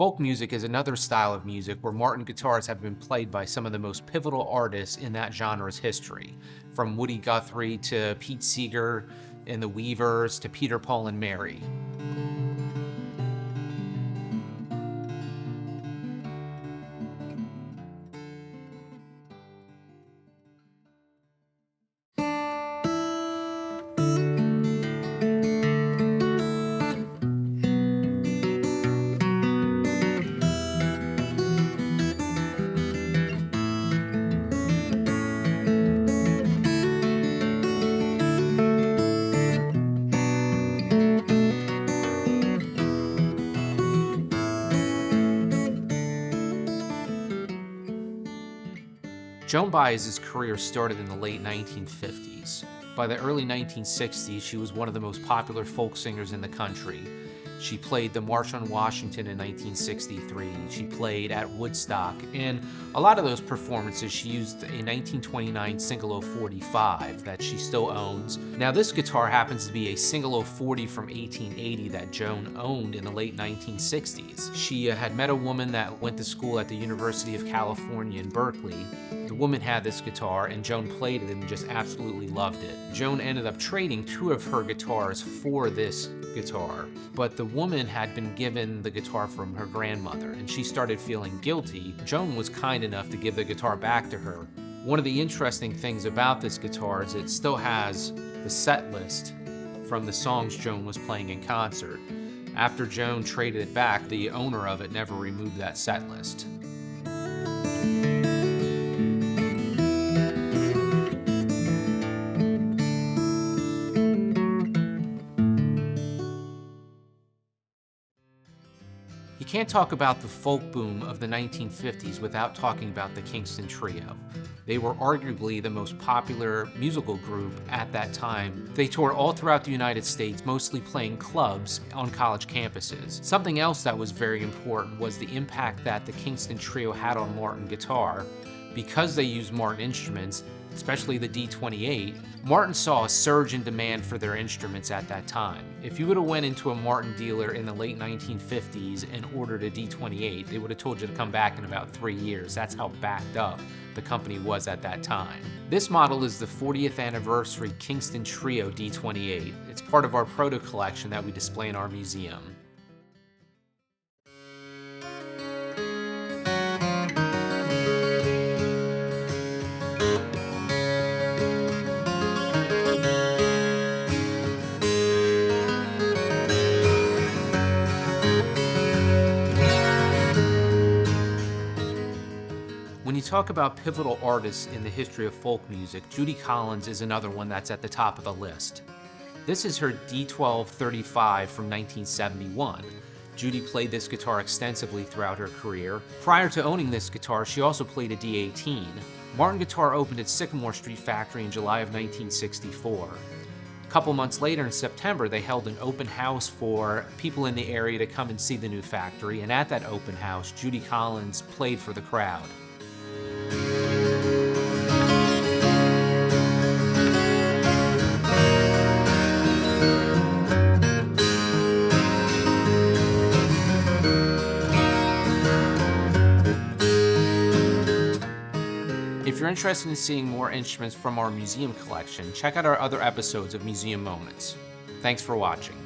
Folk music is another style of music where Martin guitars have been played by some of the most pivotal artists in that genre's history, from Woody Guthrie to Pete Seeger and the Weavers to Peter, Paul, and Mary. Joan Baez's career started in the late 1950s. By the early 1960s, she was one of the most popular folk singers in the country. She played the March on Washington in 1963. She played at Woodstock. And a lot of those performances, she used a 1929 Single 045 that she still owns. Now, this guitar happens to be a Single 040 from 1880 that Joan owned in the late 1960s. She had met a woman that went to school at the University of California in Berkeley. The woman had this guitar, and Joan played it and just absolutely loved it. Joan ended up trading 2 of her guitars for this guitar, but the woman had been given the guitar from her grandmother, and she started feeling guilty. Joan was kind enough to give the guitar back to her. One of the interesting things about this guitar is it still has the set list from the songs Joan was playing in concert. After Joan traded it back, the owner of it never removed that set list. You can't talk about the folk boom of the 1950s without talking about the Kingston Trio. They were arguably the most popular musical group at that time. They toured all throughout the United States, mostly playing clubs on college campuses. Something else that was very important was the impact that the Kingston Trio had on Martin guitar. Because they used Martin instruments, especially the D28, Martin saw a surge in demand for their instruments at that time. If you would have went into a Martin dealer in the late 1950s and ordered a D28, they would have told you to come back in about 3 years. That's how backed up the company was at that time. This model is the 40th anniversary Kingston Trio D28. It's part of our proto collection that we display in our museum. When you talk about pivotal artists in the history of folk music, Judy Collins is another one that's at the top of the list. This is her D12-35 from 1971. Judy played this guitar extensively throughout her career. Prior to owning this guitar, she also played a D18. Martin Guitar opened its Sycamore Street factory in July of 1964. A couple months later, in September, they held an open house for people in the area to come and see the new factory, and at that open house, Judy Collins played for the crowd. If you're interested in seeing more instruments from our museum collection, check out our other episodes of Museum Moments. Thanks for watching.